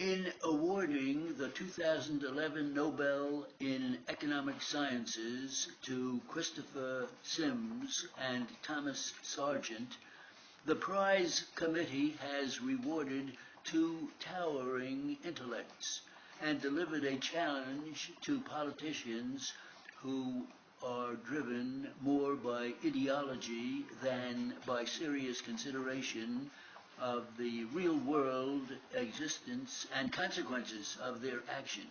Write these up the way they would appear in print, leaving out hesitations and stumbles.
In awarding the 2011 Nobel in Economic Sciences to Christopher Sims and Thomas Sargent, the prize committee has rewarded two towering intellects and delivered a challenge to politicians who are driven more by ideology than by serious consideration of the real world existence and consequences of their action.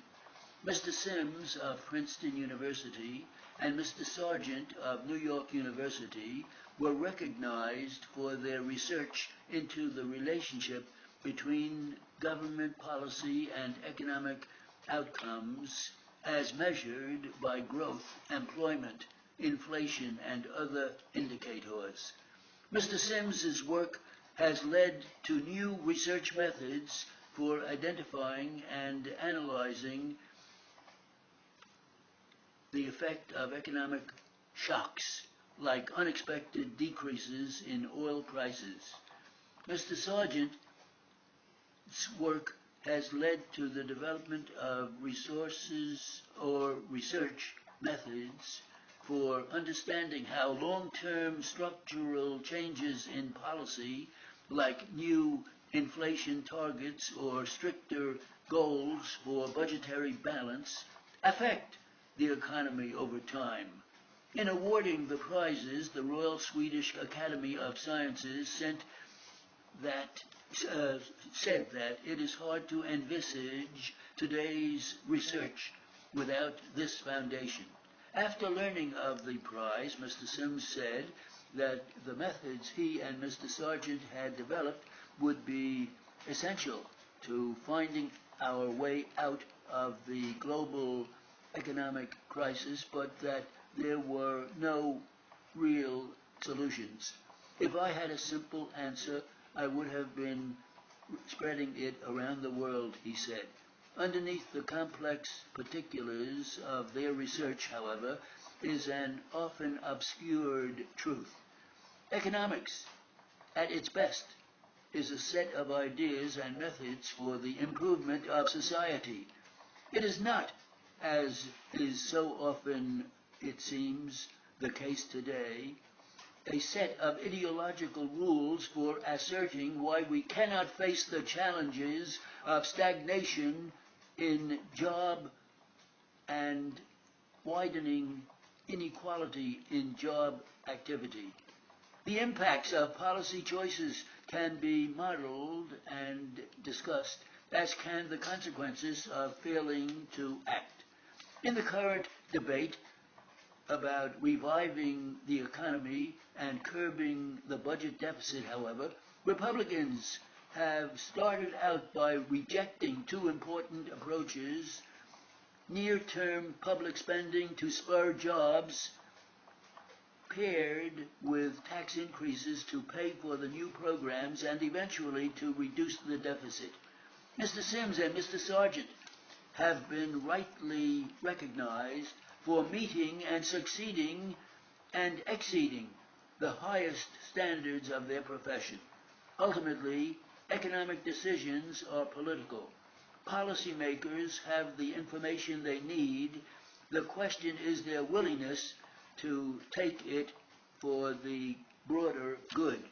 Mr. Sims of Princeton University and Mr. Sargent of New York University were recognized for their research into the relationship between government policy and economic outcomes as measured by growth, employment, inflation, and other indicators. Mr. Sims's work has led to new research methods for identifying and analyzing the effect of economic shocks, like unexpected decreases in oil prices. Mr. Sargent's work has led to the development of resources or research methods for understanding how long-term structural changes in policy, like new inflation targets or stricter goals for budgetary balance, affect the economy over time. In awarding the prizes, the Royal Swedish Academy of Sciences that, said that it is hard to envisage today's research without this foundation. After learning of the prize, Mr. Sims said that the methods he and Mr. Sargent had developed would be essential to finding our way out of the global economic crisis, but that there were no real solutions. If I had a simple answer, I would have been spreading it around the world, he said. Underneath the complex particulars of their research, however, is an often obscured truth. Economics, at its best, is a set of ideas and methods for the improvement of society. It is not, as is so often, it seems, the case today, a set of ideological rules for asserting why we cannot face the challenges of stagnation in job and widening inequality in job activity. The impacts of policy choices can be modeled and discussed, as can the consequences of failing to act. In the current debate about reviving the economy and curbing the budget deficit, however, Republicans have started out by rejecting two important approaches: near-term public spending to spur jobs paired with tax increases to pay for the new programs and eventually to reduce the deficit. Mr. Sims and Mr. Sargent have been rightly recognized for meeting and succeeding and exceeding the highest standards of their profession. Ultimately, economic decisions are political. Policymakers have the information they need. The question is their willingness to take it for the broader good.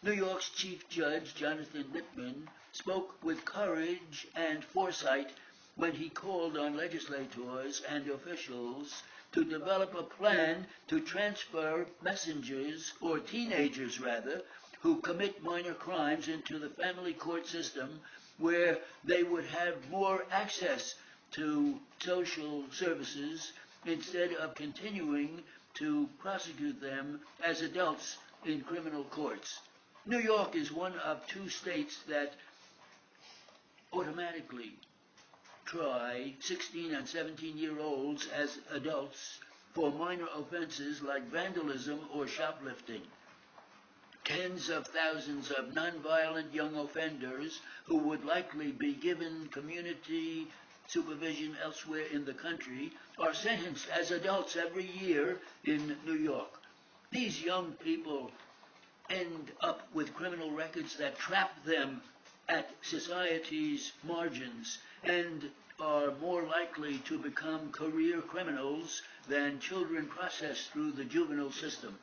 New York's Chief Judge, Jonathan Lippman, spoke with courage and foresight when he called on legislators and officials to develop a plan to transfer messengers, or teenagers rather, who commit minor crimes into the family court system, where they would have more access to social services instead of continuing to prosecute them as adults in criminal courts. New York is one of two states that automatically try 16 and 17-year-olds as adults for minor offenses like vandalism or shoplifting. Tens of thousands of nonviolent young offenders who would likely be given community supervision elsewhere in the country are sentenced as adults every year in New York. These young people end up with criminal records that trap them at society's margins and are more likely to become career criminals than children processed through the juvenile system.